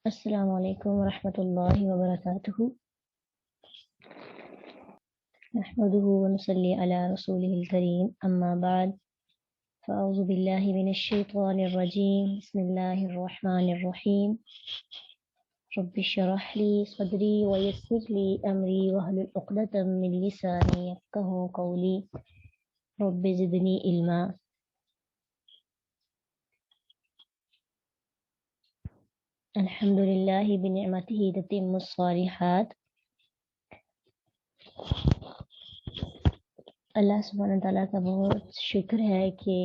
السلام علیکم ورحمۃ اللہ وبرکاتہ۔ نحمده ونصلي علی رسوله الکریم، اما بعد فاعوذ باللہ من الشیطان الرجیم، بسم اللہ الرحمن الرحیم۔ رب اشرح لی صدری ویسر لی امری واحلل عقدۃ من لسانی یفقہوا قولی، رب زدنی علما۔ الحمد للہ بنعمتہ تتم الصالحات۔ اللہ سبحانہ تعالیٰ کا بہت شکر ہے کہ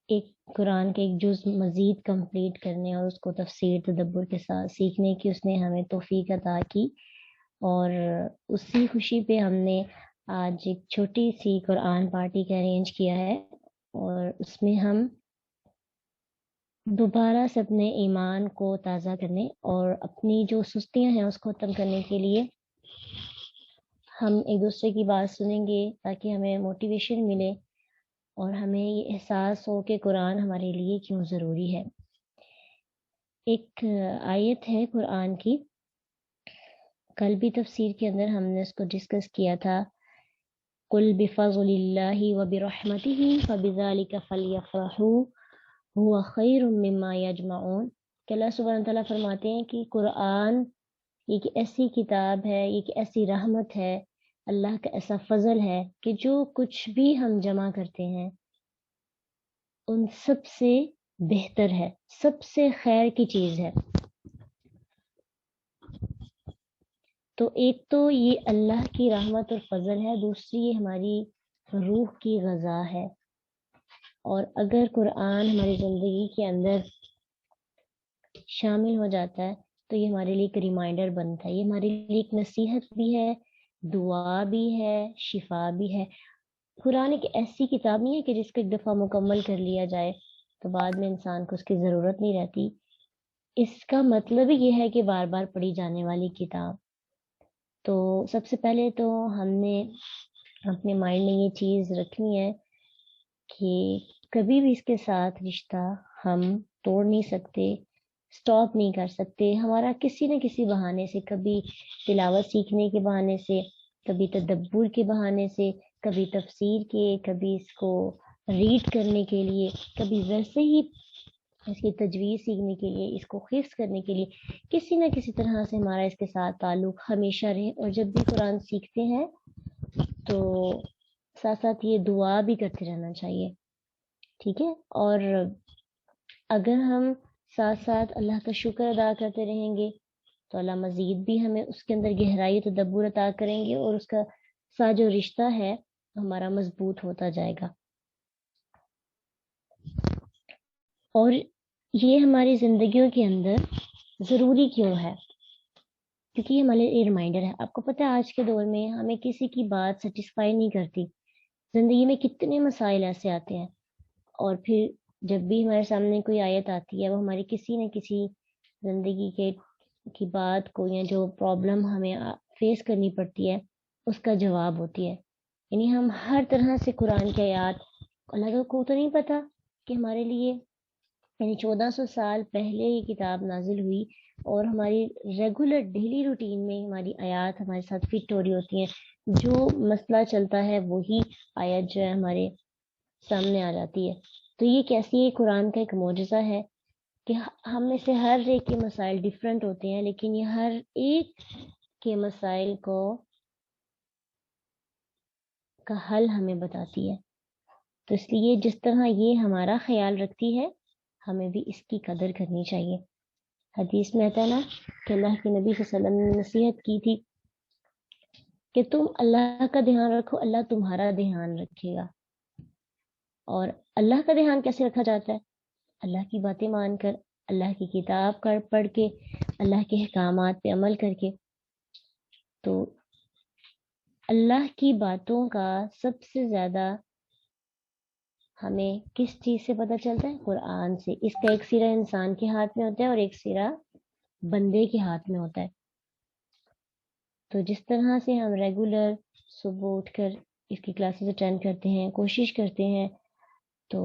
ایک قرآن کے ایک جز مزید کمپلیٹ کرنے اور اس کو تفسیر تدبر کے ساتھ سیکھنے کی اس نے ہمیں توفیق عطا کی، اور اسی خوشی پہ ہم نے آج ایک چھوٹی سی قرآن پارٹی کا ارینج کیا ہے، اور اس میں ہم دوبارہ سے اپنے ایمان کو تازہ کرنے اور اپنی جو سستیاں ہیں اس کو ختم کرنے کے لیے ہم ایک دوسرے کی بات سنیں گے، تاکہ ہمیں موٹیویشن ملے اور ہمیں یہ احساس ہو کہ قرآن ہمارے لیے کیوں ضروری ہے۔ ایک آیت ہے قرآن کی، کل بھی تفسیر کے اندر ہم نے اس کو ڈسکس کیا تھا، قُلْ بِفَضْلِ اللَّهِ وَبِرَحْمَتِهِ فَبِذَلِكَ فَلْيَفْرَحُوا هُوَ خَيْرٌ مِّمَّا يَجْمَعُونَ کہ اللہ سبحانہ تعالیٰ فرماتے ہیں کہ قرآن ایک ایسی کتاب ہے، ایک ایسی رحمت ہے، اللہ کا ایسا فضل ہے کہ جو کچھ بھی ہم جمع کرتے ہیں ان سب سے بہتر ہے، سب سے خیر کی چیز ہے۔ تو ایک تو یہ اللہ کی رحمت اور فضل ہے، دوسری یہ ہماری روح کی غذا ہے، اور اگر قرآن ہماری زندگی کے اندر شامل ہو جاتا ہے تو یہ ہمارے لیے ایک ریمائنڈر بنتا ہے، یہ ہمارے لیے ایک نصیحت بھی ہے، دعا بھی ہے، شفا بھی ہے۔ قرآن ایک ایسی کتاب نہیں ہے کہ جس کو ایک دفعہ مکمل کر لیا جائے تو بعد میں انسان کو اس کی ضرورت نہیں رہتی۔ اس کا مطلب ہی یہ ہے کہ بار بار پڑھی جانے والی کتاب۔ تو سب سے پہلے تو ہم نے اپنے مائنڈ میں یہ چیز رکھنی ہے کہ کبھی بھی اس کے ساتھ رشتہ ہم توڑ نہیں سکتے، سٹاپ نہیں کر سکتے۔ ہمارا کسی نہ کسی بہانے سے، کبھی تلاوت سیکھنے کے بہانے سے، کبھی تدبر کے بہانے سے، کبھی تفسیر کے، کبھی اس کو ریڈ کرنے کے لیے، کبھی ویسے ہی اس کی تجویز سیکھنے کے لیے، اس کو حفظ کرنے کے لیے، کسی نہ کسی طرح سے ہمارا اس کے ساتھ تعلق ہمیشہ رہے۔ اور جب بھی قرآن سیکھتے ہیں تو ساتھ ساتھ یہ دعا بھی کرتے رہنا چاہیے، ٹھیک ہے؟ اور اگر ہم ساتھ ساتھ اللہ کا شکر ادا کرتے رہیں گے تو اللہ مزید بھی ہمیں اس کے اندر گہرائی تدبر عطا کریں گے، اور اس کا ساتھ جو رشتہ ہے ہمارا مضبوط ہوتا جائے گا۔ اور یہ ہماری زندگیوں کے اندر ضروری کیوں ہے؟ کیونکہ یہ ہمارے لیے ریمائنڈر ہے۔ آپ کو پتہ ہے آج کے دور میں ہمیں کسی کی بات سیٹسفائی نہیں کرتی، زندگی میں کتنے مسائل ایسے آتے ہیں، اور پھر جب بھی ہمارے سامنے کوئی آیت آتی ہے وہ ہماری کسی نہ کسی زندگی کی بات کو، یا جو پرابلم ہمیں فیس کرنی پڑتی ہے اس کا جواب ہوتی ہے۔ یعنی ہم ہر طرح سے قرآن کی آیات، اللہ کو تو نہیں پتہ کہ ہمارے لیے یعنی 1400 سال پہلے یہ کتاب نازل ہوئی، اور ہماری ریگولر ڈیلی روٹین میں ہماری آیات ہمارے ساتھ فٹ ہو رہی ہوتی ہیں، جو مسئلہ چلتا ہے وہی آیت جو ہے ہمارے سامنے آ جاتی ہے۔ تو یہ کیسی قرآن کا ایک معجزہ ہے کہ ہم میں سے ہر ایک کے مسائل ڈیفرنٹ ہوتے ہیں، لیکن یہ ہر ایک کے مسائل کا حل ہمیں بتاتی ہے۔ تو اس لیے جس طرح یہ ہمارا خیال رکھتی ہے ہمیں بھی اس کی قدر کرنی چاہیے۔ حدیث میں آتا ہے نا کہ اللہ کے نبی صلی اللہ علیہ وسلم نے نصیحت کی تھی کہ تم اللہ کا دھیان رکھو، اللہ تمہارا دھیان رکھے گا۔ اور اللہ کا دھیان کیسے رکھا جاتا ہے؟ اللہ کی باتیں مان کر، اللہ کی کتاب پڑھ کے، اللہ کے احکامات پہ عمل کر کے۔ تو اللہ کی باتوں کا سب سے زیادہ ہمیں کس چیز سے پتہ چلتا ہے؟ قرآن سے۔ اس کا ایک سرا انسان کے ہاتھ میں ہوتا ہے اور ایک سرا بندے کے ہاتھ میں ہوتا ہے۔ تو جس طرح سے ہم ریگولر صبح اٹھ کر اس کی کلاسز اٹینڈ کرتے ہیں، کوشش کرتے ہیں، تو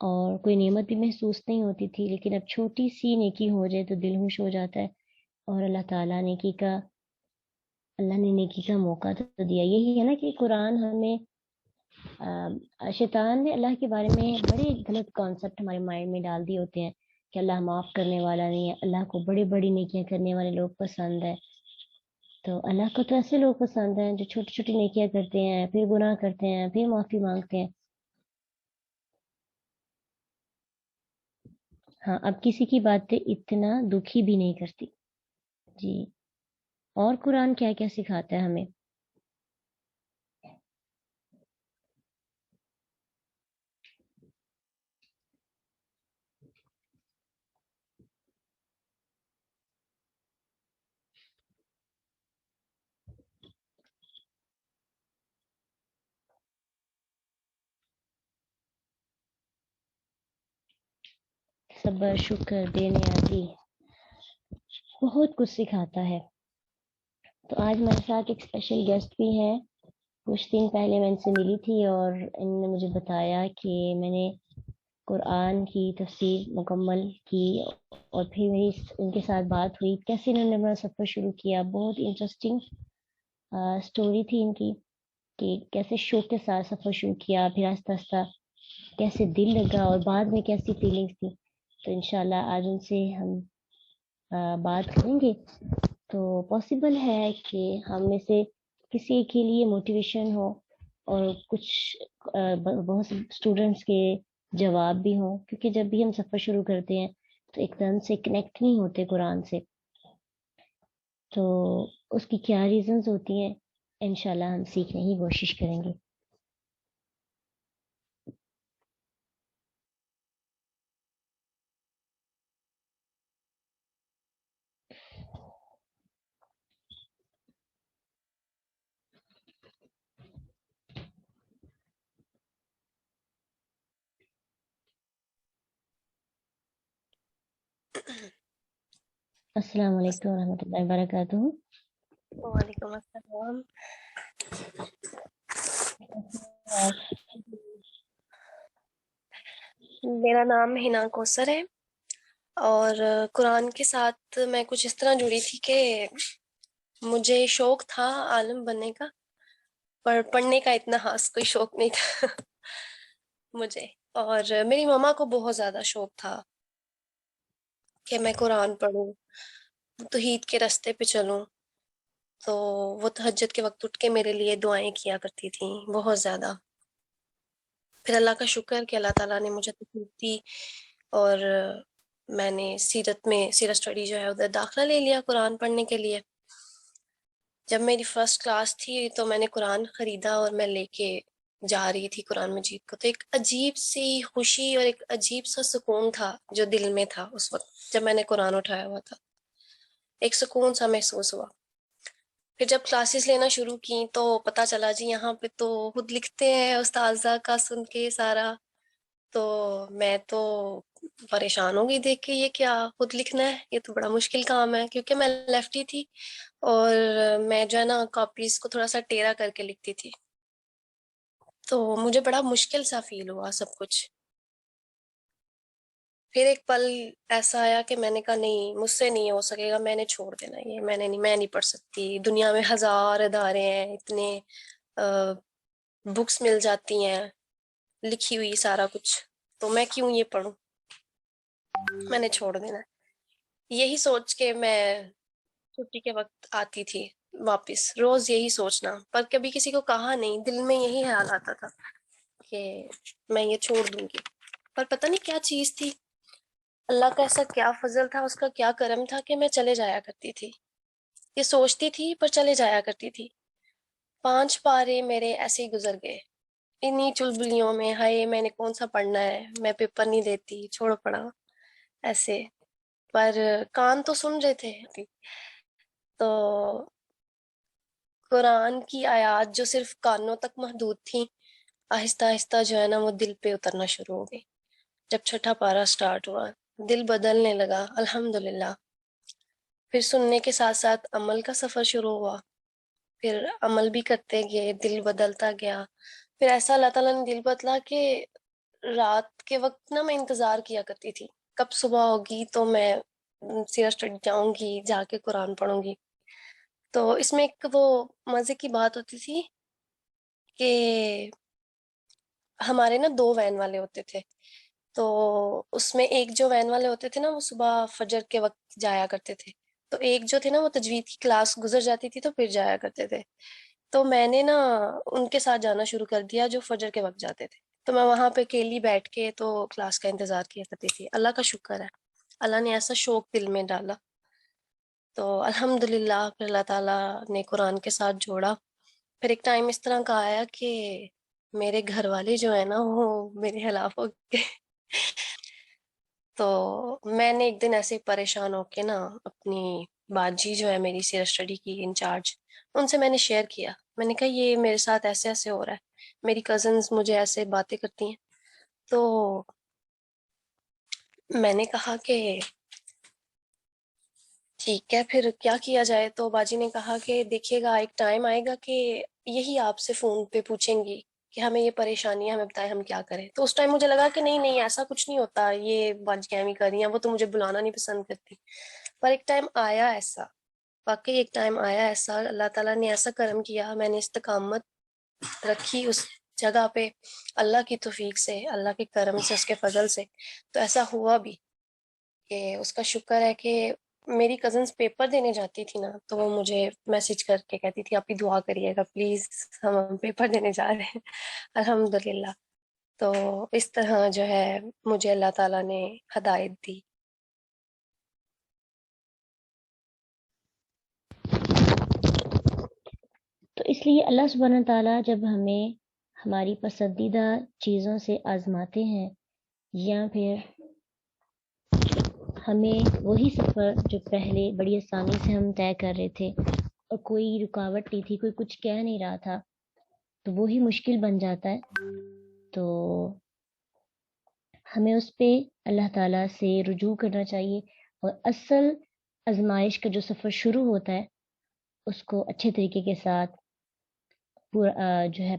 اور کوئی نعمت بھی محسوس نہیں ہوتی تھی، لیکن اب چھوٹی سی نیکی ہو جائے تو دل خوش ہو جاتا ہے، اور اللہ نے نیکی کا موقع تو دیا. یہی ہے نا کہ قرآن ہمیں شیطان نے اللہ کے بارے میں بڑے غلط کانسیپٹ ہمارے مائنڈ میں ڈال دیے ہوتے ہیں کہ اللہ معاف کرنے والا نہیں ہے، اللہ کو بڑی بڑی نیکیاں کرنے والے لوگ پسند ہے. تو اللہ کو تو ایسے لوگ پسند ہیں جو چھوٹی چھوٹی نیکیاں کرتے ہیں، پھر گناہ کرتے ہیں، پھر معافی مانگتے ہیں. ہاں، اب کسی کی باتیں اتنا دکھی بھی نہیں کرتی. جی. اور قرآن کیا کیا سکھاتا ہے ہمیں؟ صبر، شکر، بے نیازی، بہت کچھ سکھاتا ہے. تو آج میرے ساتھ ایک اسپیشل گیسٹ بھی ہے. کچھ دن پہلے میں ان سے ملی تھی اور ان نے مجھے بتایا کہ میں نے قرآن کی تفسیر مکمل کی، اور پھر میری ان کے ساتھ بات ہوئی کیسے انہوں نے اپنا سفر شروع کیا. بہت انٹرسٹنگ سٹوری تھی ان کی کہ کیسے شوق کے ساتھ سفر شروع کیا، پھر آہستہ آہستہ کیسے دل لگا، اور بعد میں کیسی فیلنگس تھی. تو انشاءاللہ آج ان سے ہم بات کریں گے. تو پاسبل ہے کہ ہم میں سے کسی کے لیے موٹیویشن ہو، اور کچھ بہت سے اسٹوڈنٹس کے جواب بھی ہوں، کیونکہ جب بھی ہم سفر شروع کرتے ہیں تو ایک دم سے کنیکٹ نہیں ہوتے قرآن سے. تو اس کی کیا ریزنز ہوتی ہیں انشاءاللہ ہم سیکھنے کی کوشش کریں گے. السلام علیکم ورحمۃ اللہ وبرکاتہ. وعلیکم السلام. میرا نام ہنا کوثر ہے، اور قرآن کے ساتھ میں کچھ اس طرح جڑی تھی کہ مجھے شوق تھا عالم بننے کا، پر پڑھنے کا اتنا خاص کوئی شوق نہیں تھا مجھے. اور میری ماما کو بہت زیادہ شوق تھا کہ میں قرآن پڑھوں، توحید کے راستے پہ چلوں. تو وہ تہجد کے وقت اٹھ کے میرے لیے دعائیں کیا کرتی تھیں بہت زیادہ. پھر اللہ کا شکر کہ اللہ تعالیٰ نے مجھے توفیق دی، اور میں نے سیرت اسٹڈی جو ہے ادھر داخلہ لے لیا قرآن پڑھنے کے لیے. جب میری فرسٹ کلاس تھی تو میں نے قرآن خریدا اور میں لے کے جا رہی تھی قرآن مجید کو. تو ایک عجیب سی خوشی اور ایک عجیب سا سکون تھا جو دل میں تھا اس وقت جب میں نے قرآن اٹھایا ہوا تھا. ایک سکون سا محسوس ہوا. پھر جب کلاسز لینا شروع کی تو پتہ چلا جی یہاں پہ تو خود لکھتے ہیں استاذہ کا سن کے سارا. تو میں تو پریشان ہو گئی دیکھ کے، یہ کیا خود لکھنا ہے، یہ تو بڑا مشکل کام ہے. کیونکہ میں لیفٹی تھی اور میں جو ہے نا کاپیز کو تھوڑا سا ٹیڑھا کر کے لکھتی تھی، تو مجھے بڑا مشکل سا فیل ہوا سب کچھ. پھر ایک پل ایسا آیا کہ میں نے کہا نہیں، مجھ سے نہیں ہو سکے گا، میں نے چھوڑ دینا یہ، میں نہیں پڑھ سکتی. دنیا میں ہزار ادارے ہیں، اتنے بکس مل جاتی ہیں لکھی ہوئی سارا کچھ، تو میں کیوں یہ پڑھوں، میں نے چھوڑ دینا. یہی سوچ کے میں چھٹی کے وقت آتی تھی واپس، روز یہی سوچنا، پر کبھی کسی کو کہا نہیں، دل میں یہی خیال آتا تھا کہ میں یہ چھوڑ دوں گی. پر پتہ نہیں کیا چیز تھی، اللہ کا ایسا کیا فضل تھا، اس کا کیا کرم تھا کہ میں چلے جایا کرتی تھی. یہ سوچتی تھی پر چلے جایا کرتی تھی. 5 پارے میرے ایسے ہی گزر گئے انہی چلبلیوں میں. ہائے میں نے کون سا پڑھنا ہے، میں پیپر نہیں دیتی، چھوڑ پڑا ایسے. پر کان تو سن رہے تھے. تو قرآن کی آیات جو صرف کانوں تک محدود تھیں، آہستہ آہستہ جو ہے نا وہ دل پہ اترنا شروع ہو گئی. جب 6 پارہ سٹارٹ ہوا دل بدلنے لگا الحمدللہ. پھر سننے کے ساتھ ساتھ عمل کا سفر شروع ہوا، پھر عمل بھی کرتے گئے، دل بدلتا گیا. پھر ایسا اللہ تعالیٰ نے دل بدلا کہ رات کے وقت نا میں انتظار کیا کرتی تھی کب صبح ہوگی تو میں سیرت اسٹڈی جاؤں گی، جا کے قرآن پڑھوں گی. تو اس میں ایک وہ مزے کی بات ہوتی تھی کہ ہمارے نا 2 وین والے ہوتے تھے. تو اس میں ایک جو وین والے ہوتے تھے نا وہ صبح فجر کے وقت جایا کرتے تھے، تو ایک جو تھے نا وہ تجوید کی کلاس گزر جاتی تھی تو پھر جایا کرتے تھے. تو میں نے نا ان کے ساتھ جانا شروع کر دیا جو فجر کے وقت جاتے تھے. تو میں وہاں پہ اکیلی بیٹھ کے تو کلاس کا انتظار کیا کرتی تھی. اللہ کا شکر ہے، اللہ نے ایسا شوق دل میں ڈالا. تو الحمدللہ پھر اللہ تعالیٰ نے قرآن کے ساتھ جوڑا. پھر ایک ٹائم اس طرح کا آیا کہ میرے گھر والے جو ہے نا وہ میرے خلاف ہو گئے. تو میں نے ایک دن ایسے ہی پریشان ہو کے نا اپنی باجی جو ہے میری سیرت اسٹڈی کی انچارج، ان سے میں نے شیئر کیا. میں نے کہا یہ میرے ساتھ ایسے ایسے ہو رہا ہے، میری کزنز مجھے ایسے باتیں کرتی ہیں. تو میں نے کہا کہ ٹھیک ہے پھر کیا کیا جائے. تو باجی نے کہا کہ دیکھیے گا ایک ٹائم آئے گا کہ یہی آپ سے فون پہ پوچھیں گی کہ ہمیں یہ پریشانی ہے، ہمیں بتائیں ہم کیا کریں. تو اس ٹائم مجھے لگا کہ نہیں نہیں ایسا کچھ نہیں ہوتا، یہ باجی کیمی کر رہی ہیں، وہ تو مجھے بلانا نہیں پسند کرتی. پر ایک ٹائم آیا ایسا، واقعی ایک ٹائم آیا ایسا، اللہ تعالیٰ نے ایسا کرم کیا، میں نے استقامت رکھی اس جگہ پہ اللہ کی توفیق سے، اللہ کے کرم سے، اس کے فضل سے. تو ایسا ہوا بھی کہ اس کا شکر ہے کہ میری کزنس پیپر دینے جاتی تھی نا تو وہ مجھے میسج کر کے کہتی تھی آپ ہی دعا کریے گا پلیز، ہم پیپر دینے جا رہے ہیں. الحمدللہ. تو اس طرح جو ہے مجھے اللہ تعالیٰ نے ہدایت دی. تو اس لیے اللہ سبحانہ تعالیٰ جب ہمیں ہماری پسندیدہ چیزوں سے آزماتے ہیں یا پھر ہمیں وہی سفر جو پہلے بڑی آسانی سے ہم طے کر رہے تھے اور کوئی رکاوٹ نہیں تھی، کوئی کچھ کہہ نہیں رہا تھا، تو وہی مشکل بن جاتا ہے. تو ہمیں اس پہ اللہ تعالیٰ سے رجوع کرنا چاہیے اور اصل آزمائش کا جو سفر شروع ہوتا ہے اس کو اچھے طریقے کے ساتھ پورا جو ہے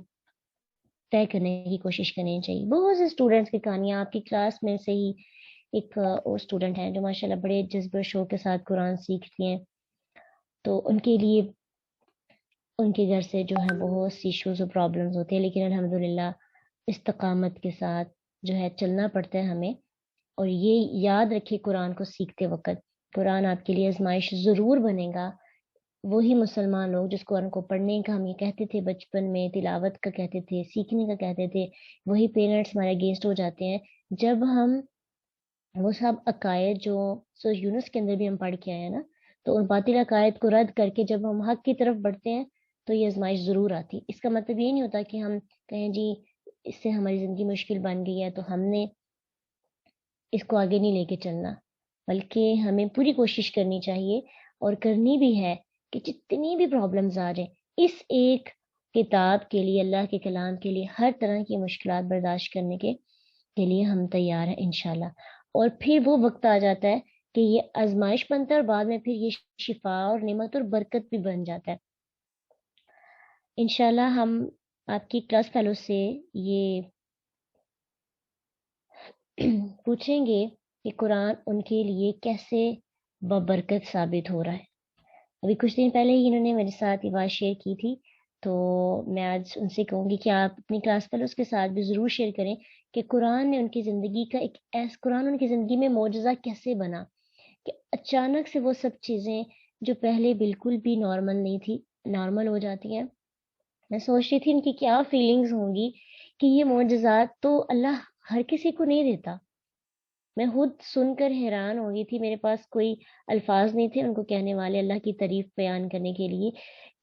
طے کرنے کی کوشش کرنی چاہیے. بہت سے اسٹوڈینٹس کی کہانیاں آپ کی کلاس میں سے ہی ایک اور اسٹوڈنٹ ہیں جو ماشاءاللہ بڑے جذبہ و شوق کے ساتھ قرآن سیکھتی ہیں. تو ان کے لیے ان کے گھر سے جو ہے بہت سی ایشوز و پرابلمز ہوتے ہیں، لیکن الحمدللہ استقامت کے ساتھ جو ہے چلنا پڑتا ہے ہمیں. اور یہ یاد رکھے قرآن کو سیکھتے وقت قرآن آپ کے لیے آزمائش ضرور بنے گا. وہی مسلمان لوگ جس قرآن کو پڑھنے کا ہم یہ کہتے تھے بچپن میں، تلاوت کا کہتے تھے، سیکھنے کا کہتے تھے، وہی پیرنٹس ہمارے اگینسٹ ہو جاتے ہیں جب ہم وہ سب عقائد جو سورہ یونس کے اندر بھی ہم پڑھ کے آئے ہیں نا، تو ان باطل عقائد کو رد کر کے جب ہم حق کی طرف بڑھتے ہیں تو یہ آزمائش ضرور آتی. اس کا مطلب یہ نہیں ہوتا کہ ہم کہیں جی اس سے ہماری زندگی مشکل بن گئی ہے تو ہم نے اس کو آگے نہیں لے کے چلنا، بلکہ ہمیں پوری کوشش کرنی چاہیے اور کرنی بھی ہے کہ جتنی بھی پرابلمز آ جائیں اس ایک کتاب کے لیے، اللہ کے کلام کے لیے ہر طرح کی مشکلات برداشت کرنے کے لیے ہم تیار ہیں انشاءاللہ. اور پھر وہ وقت آ جاتا ہے کہ یہ آزمائش بنتا ہے اور بعد میں پھر یہ شفا اور نعمت اور برکت بھی بن جاتا ہے. انشاءاللہ ہم آپ کی کلاس فیلو سے یہ پوچھیں گے کہ قرآن ان کے لیے کیسے ببرکت ثابت ہو رہا ہے. ابھی کچھ دن پہلے ہی انہوں نے میرے ساتھ یہ بات شیئر کی تھی، تو میں آج ان سے کہوں گی کہ آپ اپنی کلاس فیلوز کے ساتھ بھی ضرور شیئر کریں کہ قرآن نے ان کی زندگی کا قرآن ان کی زندگی میں معجزہ کیسے بنا کہ اچانک سے وہ سب چیزیں جو پہلے بالکل بھی نارمل نہیں تھی نارمل ہو جاتی ہیں. میں سوچ رہی تھی ان کی کیا فیلنگز ہوں گی کہ یہ معجزات تو اللہ ہر کسی کو نہیں دیتا. میں خود سن کر حیران ہو گئی تھی، میرے پاس کوئی الفاظ نہیں تھے ان کو کہنے والے اللہ کی تعریف بیان کرنے کے لیے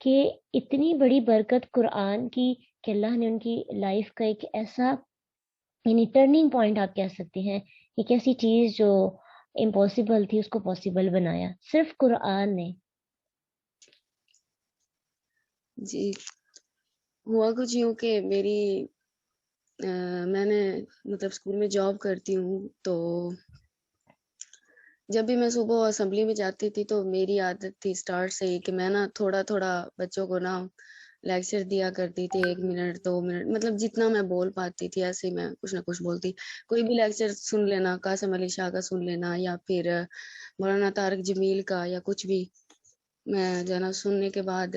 کہ اتنی بڑی برکت قرآن کی کہ اللہ نے ان کی لائف کا ایک ایسا یعنی ٹرننگ پوائنٹ آپ کہہ سکتے ہیں، ایک ایسی چیز جو امپاسبل تھی اس کو پاسبل بنایا صرف قرآن نے. جی ہوا کچھ یوں کہ میں نے مطلب اسکول میں جاب کرتی ہوں، تو جب بھی میں صبح اسمبلی میں جاتی تھی تو میری عادت تھی اسٹارٹ سے ہی کہ میں نا تھوڑا تھوڑا بچوں کو نا لیکچر دیا کرتی تھی 1 منٹ 2 منٹ، مطلب جتنا میں بول پاتی تھی ایسے ہی میں کچھ نہ کچھ بولتی. کوئی بھی لیکچر سن لینا، قاسم علی شاہ کا سن لینا یا پھر مولانا طارق جمیل کا یا کچھ بھی، میں جو ہے نا سننے کے بعد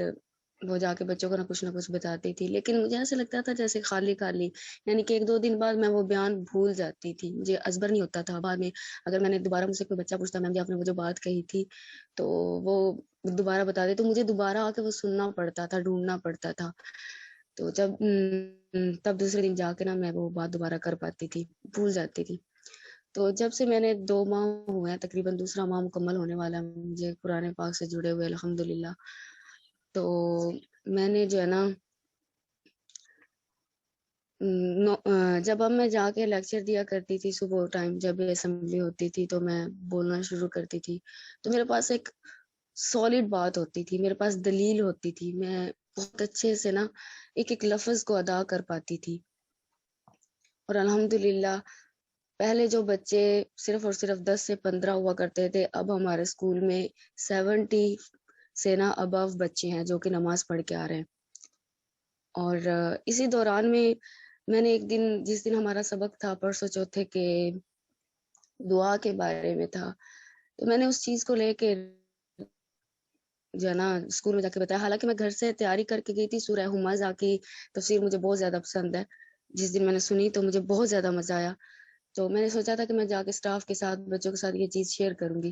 وہ جا کے بچوں کو نہ کچھ بتاتی تھی. لیکن مجھے ایسا لگتا تھا جیسے خالی خالی، یعنی کہ 1-2 دن بعد میں وہ بیان بھول جاتی تھی، مجھے ازبر نہیں ہوتا تھا. بعد میں اگر میں نے دوبارہ مجھ سے کوئی بچہ پوچھتا میم جی آپ نے وہ جو بات کہی تھی تو وہ دوبارہ بتا دے، تو مجھے دوبارہ آ کے وہ سننا پڑتا تھا، ڈھونڈنا پڑتا تھا. تو جب تب دوسرے دن جا کے نا میں وہ بات دوبارہ کر پاتی تھی، بھول جاتی تھی. تو جب سے میں نے 2 ماہ ہوئے ہیں، تقریباً دوسرا ماہ مکمل ہونے والا ہے مجھے قرآن پاک سے جڑے ہوئے الحمدللہ. تو میں نے جو ہے نا جب اب میں جا کے لیکچر دیا کرتی تھی صبح ٹائم، جب اسمبلی ہوتی تھی تو میں بولنا شروع کرتی تھی تو میرے پاس ایک سالڈ بات ہوتی تھی، میرے پاس دلیل ہوتی تھی، میں بہت اچھے سے نا ایک ایک لفظ کو ادا کر پاتی تھی. اور الحمدللہ پہلے جو بچے صرف اور صرف 10 سے 15 ہوا کرتے تھے، اب ہمارے اسکول میں 70 سے نا ابو بچے ہیں جو کہ نماز پڑھ کے آ رہے ہیں. اور اسی دوران میں نے ایک دن، جس دن ہمارا سبق تھا پرسوں چوتھے کے دعا کے بارے میں تھا، تو میں نے اس چیز کو لے کے جو ہے نا اسکول میں جا کے بتایا. حالانکہ میں گھر سے تیاری کر کے گئی تھی. سورہ ہمزہ کی تفسیر مجھے بہت زیادہ پسند ہے، جس دن میں نے سنی تو مجھے بہت زیادہ مزہ آیا. تو میں نے سوچا تھا کہ میں جا کے اسٹاف کے ساتھ، بچوں کے ساتھ یہ چیز شیئر کروں گی.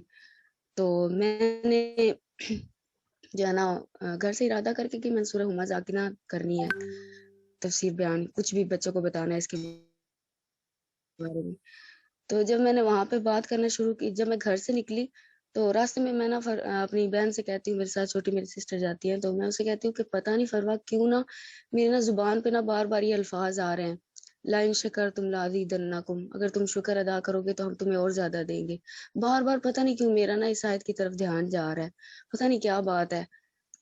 تو میں نے جو ہے نا گھر سے ارادہ کر کے کہ میں سورہ ہمزہ کی نا کرنی ہے تفسیر بیان، کچھ بھی بچوں کو بتانا ہے اس کے بارے میں. تو جب میں نے وہاں پہ بات کرنا شروع کی، جب میں گھر سے نکلی تو راستے میں نا اپنی بہن سے کہتی ہوں، میرے ساتھ چھوٹی میری سسٹر جاتی ہیں، تو میں اسے کہتی ہوں کہ پتہ نہیں فروا کیوں نا میری نا زبان پہ نا بار بار یہ الفاظ آ رہے ہیں، لَإِن شَكَرْتُمْ لَأَزِيدَنَّكُمْ، اگر تم شکر ادا کرو گے تو ہم تمہیں اور زیادہ دیں گے. بار بار پتہ نہیں کیوں میرا نا اس آیت کی طرف دھیان جا رہا ہے، پتہ نہیں کیا بات ہے.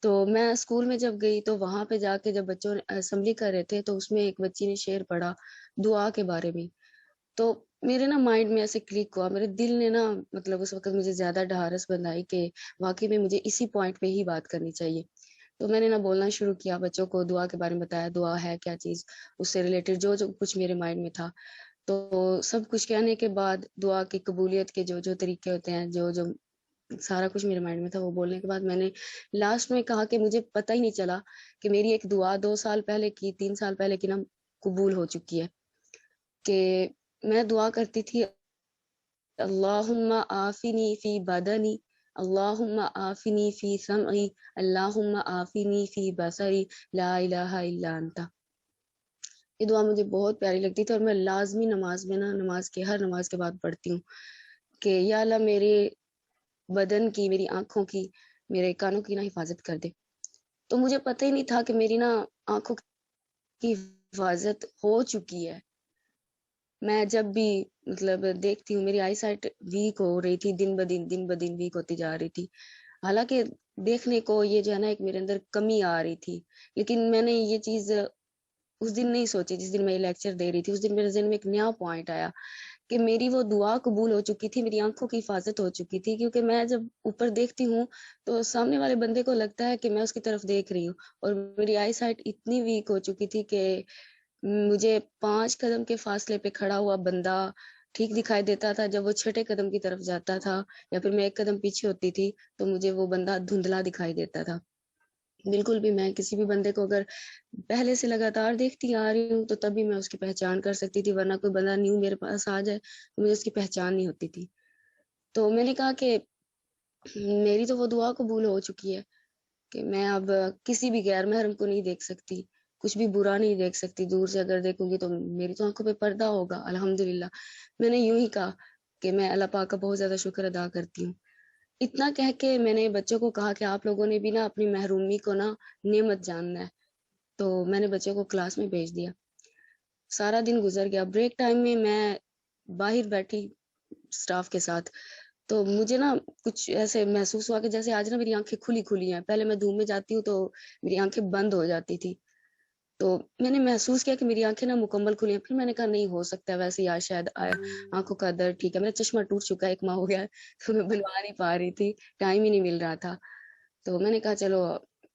تو میں اسکول میں جب گئی تو وہاں پہ جا کے جب بچوں نے اسمبلی کر رہے تھے تو اس میں ایک بچی نے شعر پڑھا دعا کے بارے میں. تو میرے نا مائنڈ میں ایسے کلک ہوا، میرے دل نے نا مطلب اس وقت مجھے زیادہ ڈھارس بندھائی کہ واقعی میں مجھے اسی پوائنٹ پہ ہی بات کرنی چاہیے. تو میں نے نا بولنا شروع کیا، بچوں کو دعا کے بارے میں بتایا، دعا ہے کیا چیز، اس سے ریلیٹڈ جو جو کچھ میرے مائنڈ میں تھا. تو سب کچھ کہنے کے بعد دعا کی قبولیت کے جو جو طریقے ہوتے ہیں، جو جو سارا کچھ میرے مائنڈ میں تھا، وہ بولنے کے بعد میں نے لاسٹ میں کہا کہ مجھے پتہ ہی نہیں چلا کہ میری ایک دعا 2 سال پہلے کی، 3 سال پہلے کی نا قبول ہو چکی ہے. کہ میں دعا کرتی تھی اللہم آفنی فی بدنی، اللہم آفنی فی سمعی، اللہم آفنی فی بصری، لا الہ الا انت. یہ دعا مجھے بہت پیاری لگتی تھی اور میں لازمی نماز میں نا ہر نماز کے بعد پڑھتی ہوں کہ یا اللہ میرے بدن کی، میری آنکھوں کی، میرے کانوں کی نا حفاظت کر دے. تو مجھے پتہ ہی نہیں تھا کہ میری نا آنکھوں کی حفاظت ہو چکی ہے. میں جب بھی مطلب دیکھتی ہوں میری آئی سائٹ ویک ہو رہی تھی، دن بدن ویک ہوتی جا رہی تھی. حالانکہ دیکھنے کو یہ جو ہے نا ایک میرے اندر کمی آ رہی تھی، لیکن میں نے یہ چیز اس دن نہیں سوچی. جس دن میں یہ لیکچر دے رہی تھی اس دن میرے ذہن میں ایک نیا پوائنٹ آیا کہ میری وہ دعا قبول ہو چکی تھی، میری آنکھوں کی حفاظت ہو چکی تھی. کیونکہ میں جب اوپر دیکھتی ہوں تو سامنے والے بندے کو لگتا ہے کہ میں اس کی طرف دیکھ رہی ہوں، اور میری آئی سائٹ اتنی ویک ہو چکی تھی کہ مجھے 5 قدم کے فاصلے پہ کھڑا ہوا بندہ ٹھیک دکھائی دیتا تھا. جب وہ 6 قدم کی طرف جاتا تھا یا پھر میں 1 قدم پیچھے ہوتی تھی تو مجھے وہ بندہ دھندلا دکھائی دیتا تھا. بالکل بھی میں کسی بھی بندے کو اگر پہلے سے لگاتار دیکھتی آ رہی ہوں تو تبھی میں اس کی پہچان کر سکتی تھی، ورنہ کوئی بندہ نیو میرے پاس آ جائے تو مجھے اس کی پہچان نہیں ہوتی تھی. تو میں نے کہا کہ میری تو وہ دعا قبول ہو چکی ہے کہ میں اب کسی بھی غیر محرم کو نہیں دیکھ سکتی، کچھ بھی برا نہیں دیکھ سکتی. دور سے اگر دیکھوں گی تو میری تو آنکھوں پہ پردہ ہوگا الحمدللہ. میں نے یوں ہی کہا کہ میں اللہ پاک کا بہت زیادہ شکر ادا کرتی ہوں. اتنا کہہ کے میں نے بچوں کو کہا کہ آپ لوگوں نے بھی نا اپنی محرومی کو نا نعمت جاننا ہے. تو میں نے بچوں کو کلاس میں بھیج دیا. سارا دن گزر گیا. بریک ٹائم میں باہر بیٹھی سٹاف کے ساتھ تو مجھے نا کچھ ایسے محسوس ہوا کہ جیسے آج نا میری آنکھیں کھلی ہیں. پہلے میں دھوپ میں جاتی ہوں تو میری آنکھیں بند ہو جاتی تھی، تو میں نے محسوس کیا کہ میری آنکھیں نا مکمل کھلی ہیں. پھر میں نے کہا نہیں ہو سکتا ویسے ہی آج شاید آنکھوں کا درد ٹھیک ہے. میرا چشمہ ٹوٹ چکا ہے، 1 ماہ ہو گیا ہے، تو میں بنوا نہیں پا رہی تھی، ٹائم ہی نہیں مل رہا تھا. تو میں نے کہا چلو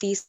30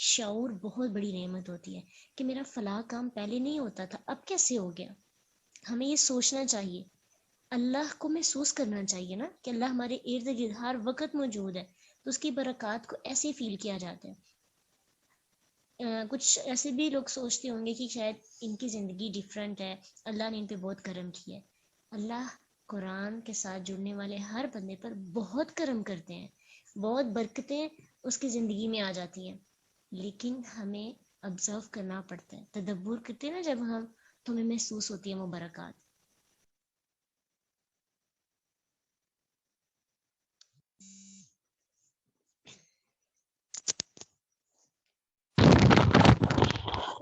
شعور بہت بڑی نعمت ہوتی ہے کہ میرا فلاں کام پہلے نہیں ہوتا تھا، اب کیسے ہو گیا. ہمیں یہ سوچنا چاہیے، اللہ کو محسوس کرنا چاہیے نا کہ اللہ ہمارے ارد گرد ہر وقت موجود ہے، تو اس کی برکات کو ایسے فیل کیا جاتا ہے. کچھ ایسے بھی لوگ سوچتے ہوں گے کہ شاید ان کی زندگی ڈیفرنٹ ہے، اللہ نے ان پہ بہت کرم کیا ہے. اللہ قرآن کے ساتھ جڑنے والے ہر بندے پر بہت کرم کرتے ہیں، بہت برکتیں اس کی زندگی میں آ جاتی ہیں، لیکن ہمیں آبزرو کرنا پڑتا ہے، تدبر کرتے ہیں نا جب ہم، تو ہمیں محسوس ہوتی ہیں وہ برکات.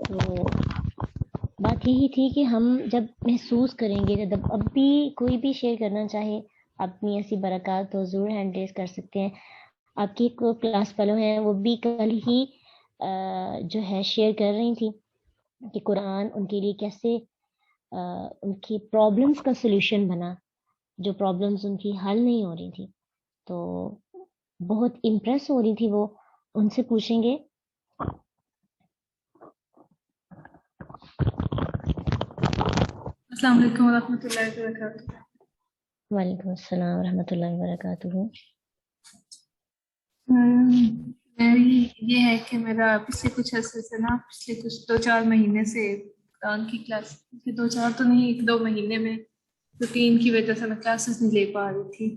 تو بات یہی تھی کہ ہم جب محسوس کریں گے، جب اب بھی کوئی بھی شیئر کرنا چاہے اپنی ایسی برکات تو ضرور ہینڈ ریز کر سکتے ہیں. آپ کی ایک کلاس فیلو ہیں، وہ بھی کل ہی جو ہے شیئر کر رہی تھی کہ قرآن ان کے لیے کیسے ان کی پرابلمس کا سلوشن بنا، جو پرابلمس ان کی حل نہیں ہو رہی تھی. تو بہت امپریس ہو رہی تھی وہ. ان سے پوچھیں گے. السلام علیکم ورحمۃ اللہ وبرکاتہ. وعلیکم السلام ورحمۃ اللہ وبرکاتہ. میری یہ ہے کہ میرا پچھلے کچھ عرصے سے نا، پچھلے کچھ 2-4 مہینے سے قرآن کی کلاس، 2-4 تو نہیں، 1-2 مہینے میں روٹین کی وجہ سے میں کلاسز نہیں لے پا رہی تھی.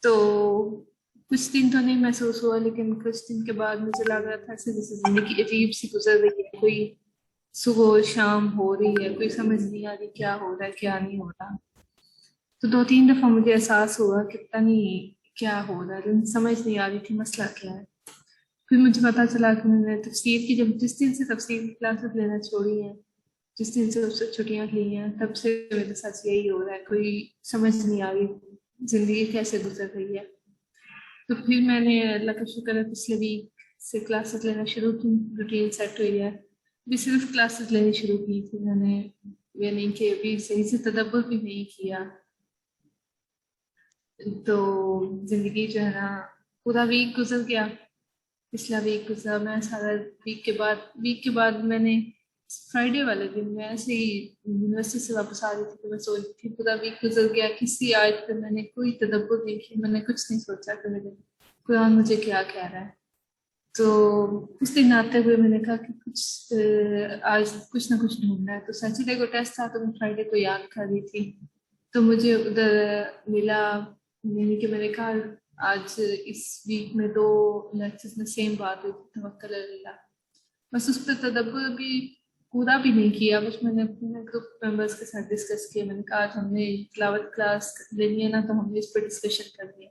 تو کچھ دن تو نہیں محسوس ہوا، لیکن کچھ دن کے بعد مجھے لگ رہا تھا ایسے جیسے زندگی عجیب سی گزر رہی ہے، کوئی صبح شام ہو رہی ہے، کوئی سمجھ نہیں آ رہی کیا ہو رہا ہے کیا نہیں ہو رہا. تو 2-3 دفعہ مجھے احساس ہوا کہ پتہ نہیں کیا ہو رہا ہے، لیکن سمجھ نہیں آ رہی تھی مسئلہ کیا ہے. پھر مجھے پتا چلا کہ میں نے تفسیر کی، جس دن سے تفسیر کی کلاسز لینا چھوڑی ہیں، جس دن سے اس سے چھٹیاں لی ہیں، تب سے میرے ساتھ یہی ہو رہا ہے، کوئی سمجھ نہیں آ رہی زندگی کیسے گزر رہی ہے. تو پھر میں نے اللہ کا شکر ہے پچھلے ویک سے کلاسز لینا شروع کی، روٹین سیٹ ہوئی ہے. بھی صرف کلاسز لینی شروع کی تھی میں نے، یہ نہیں کہ ابھی صحیح سے تدبر بھی نہیں کیا. تو زندگی جو ہے نا، پورا ویک گزر گیا، پچھلا ویک گزرا، میں سارا ویک کے بعد میں نے فرائیڈے والے دن میں ایسے ہی یونیورسٹی سے واپس آ رہی تھی، تو میں سوچ رہی تھی پورا ویک گزر گیا، کسی آیت پہ میں نے کوئی تدبر نہیں کیا، میں نے کچھ نہیں سوچا کہ میرے قرآن مجھے کیا کہہ رہا ہے. تو اس دن آتے ہوئے میں نے کہا کہ آج کچھ نہ کچھ ڈھونڈنا ہے. تو سیٹرڈے کو ٹیسٹ تھا، تو میں فرائیڈے کو یاد کر رہی تھی، تو مجھے ادھر ملا، یعنی کہ میں نے کہا آج اس ویک میں 2 لیکچرز میں سیم بات ہوئی تھی، توکل اللہ. بس اس پہ تدبر بھی پورا بھی نہیں کیا، بس میں نے اپنے گروپ ممبرس کے ساتھ ڈسکس کیا. میں نے کہا آج ہم نے تلاوت کلاس لینی ہے نا، تو ہم نے اس پہ ڈسکشن کرنی ہے.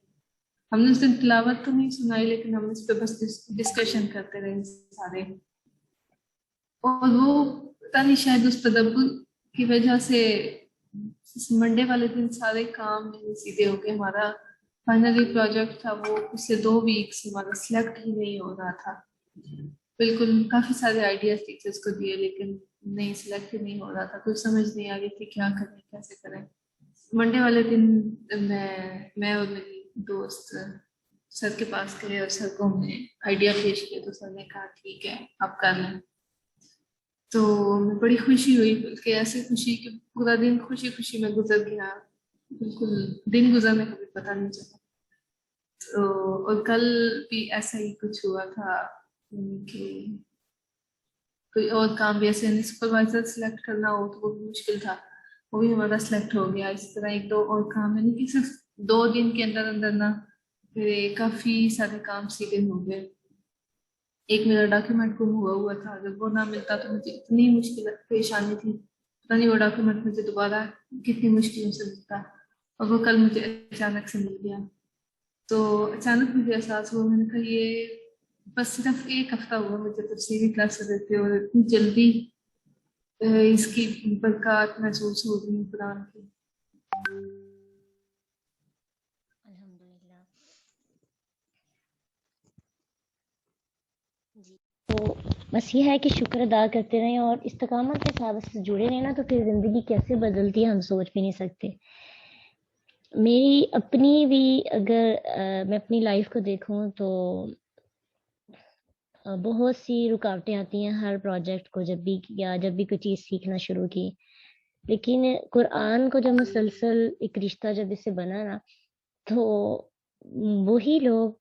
ہم نے اس دن تلاوت تو نہیں سنائی، لیکن ہم اس پہ بس ڈسکشن کرتے رہے سارے. اور وہ پتہ نہیں شاید اس تدبر کی وجہ سے منڈے والے دن سارے کام سیدھے ہو گئے. ہمارا فائنلی پروجیکٹ تھا، وہ پچھلے 2 ویک سے ہمارا سلیکٹ ہی نہیں ہو رہا تھا. بالکل کافی سارے آئیڈیاز ٹیچرس کو دیے، لیکن نہیں سلیکٹ ہی نہیں ہو رہا تھا. کچھ سمجھ نہیں آ رہی تھی کیا کریں کیسے کریں. منڈے والے دن میں اور میری دوست سر کے پاس گئے اور سر کو ہم نے آئیڈیا پیش کیا، تو سر نے کہا ٹھیک ہے آپ کر لیں. تو بڑی خوشی ہوئی، بلکہ ایسی خوشی کہ پورا دن خوشی خوشی میں گزر گیا، بالکل دن گزرنے کا بھی پتہ نہیں چلا. تو اور کل بھی ایسا ہی کچھ ہوا تھا، کہ کوئی اور کام بھی ایسے نہیں، سپروائزر سلیکٹ کرنا ہو تو وہ بھی مشکل تھا، وہ بھی ہمارا سلیکٹ ہو گیا. اس طرح 1-2 اور کام، یعنی کہ صرف 2 دن کے اندر اندر نا میرے کافی سارے کام سیدھے ہو گئے. ایک میرا ڈاکیومنٹ گم ہوا تھا، جب وہ نہ ملتا تو مجھے اتنی مشکل پیش آنی تھی، پتہ نہیں وہ ڈاکیومنٹ مجھے دوبارہ کتنی مشکلوں سے ملتا، اور وہ کل مجھے اچانک سے مل گیا. تو اچانک مجھے احساس ہوا، میں نے کہا یہ بس صرف 1 ہفتہ ہوا مجھے تفسیری کلاس دیتے، اور اتنی جلدی اس کی برکات محسوس ہو گئی قرآن کی. الحمدللہ. جی تو بس یہ ہے کہ شکر ادا کرتے رہیں اور استقامت کے ساتھ بس جڑے رہیں نا، تو پھر زندگی کیسے بدلتی ہے ہم سوچ بھی نہیں سکتے. میری اپنی بھی اگر میں اپنی لائف کو دیکھوں تو بہت سی رکاوٹیں آتی ہیں ہر پروجیکٹ کو جب بھی کوئی چیز سیکھنا شروع کی، لیکن قرآن کو جب مسلسل ایک رشتہ جب اس سے بنا نا، تو وہی لوگ،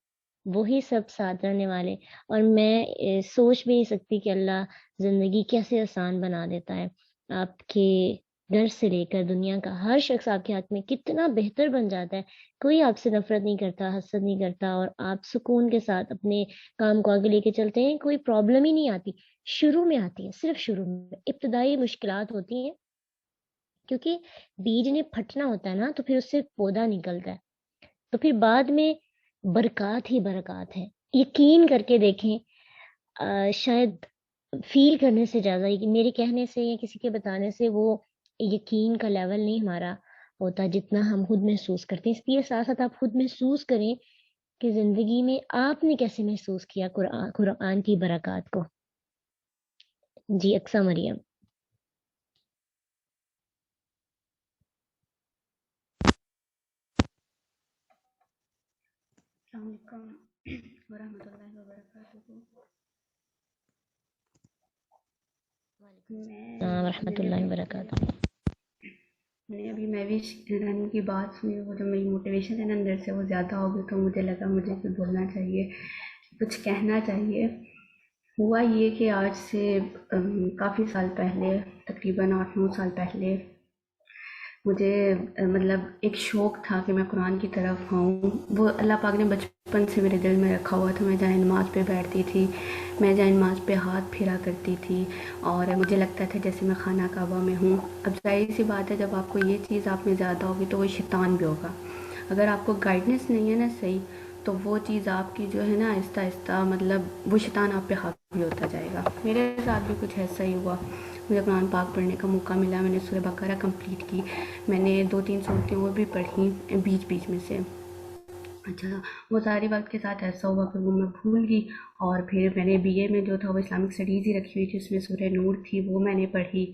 وہی سب ساتھ رہنے والے، اور میں سوچ بھی نہیں سکتی کہ اللہ زندگی کیسے آسان بنا دیتا ہے. آپ کے گھر سے لے کر دنیا کا ہر شخص آپ کے حق میں کتنا بہتر بن جاتا ہے. کوئی آپ سے نفرت نہیں کرتا، حسد نہیں کرتا، اور آپ سکون کے ساتھ اپنے کام کو آگے لے کے چلتے ہیں. کوئی پرابلم ہی نہیں آتی. شروع میں آتی ہے، صرف شروع میں ابتدائی مشکلات ہوتی ہیں، کیونکہ بیج نے پھٹنا ہوتا ہے نا، تو پھر اس سے پودا نکلتا ہے، تو پھر بعد میں برکات ہی برکات ہے. یقین کر کے دیکھیں، شاید فیل کرنے سے زیادہ میرے کہنے سے یا کسی کے بتانے سے وہ یقین کا لیول نہیں ہمارا ہوتا جتنا ہم خود محسوس کرتے ہیں. اس لیے ساتھ ساتھ آپ خود محسوس کریں کہ زندگی میں آپ نے کیسے محسوس کیا قرآن کی برکات کو. جی اقصی مریم. السلام علیکم ورحمۃ اللہ وبرکاتہ. ورحمۃ اللہ وبرکاتہ. میں بھی رن کی بات سنی، وہ جو میری موٹیویشن ہے نا اندر سے وہ زیادہ ہوگی، تو مجھے لگا مجھے کچھ بولنا چاہیے، کچھ کہنا چاہیے. ہوا یہ کہ آج سے کافی سال پہلے، تقریباً 8-9 سال پہلے، مجھے مطلب ایک شوق تھا کہ میں قرآن کی طرف آؤں. وہ اللہ پاک نے بچپن سے میرے دل میں رکھا ہوا تھا. میں جہاں نماز پہ بیٹھتی تھی، میں جہاں نماز پہ ہاتھ پھیرا کرتی تھی، اور مجھے لگتا تھا جیسے میں خانہ کعبہ میں ہوں. اب ظاہر سی بات ہے، جب آپ کو یہ چیز آپ میں زیادہ ہوگی تو وہ شیطان بھی ہوگا. اگر آپ کو گائیڈنس نہیں ہے نا صحیح، تو وہ چیز آپ کی جو ہے نا آہستہ آہستہ مطلب وہ شیطان آپ پہ حاوی ہوتا جائے گا. میرے ساتھ بھی کچھ ایسا ہی ہوا. مجھے قرآن پاک پڑھنے کا موقع ملا، میں نے سورہ بقرہ کمپلیٹ کی، میں نے 2-3 صورتیں وہ بھی پڑھیں بیچ میں سے. اچھا، وہ ساری وقت کے ساتھ ایسا ہوا کہ وہ میں بھول گئی. اور پھر میں نے بی اے میں جو تھا وہ اسلامک اسٹڈیز ہی رکھی ہوئی تھی، اس میں سورہ نور تھی، وہ میں نے پڑھی،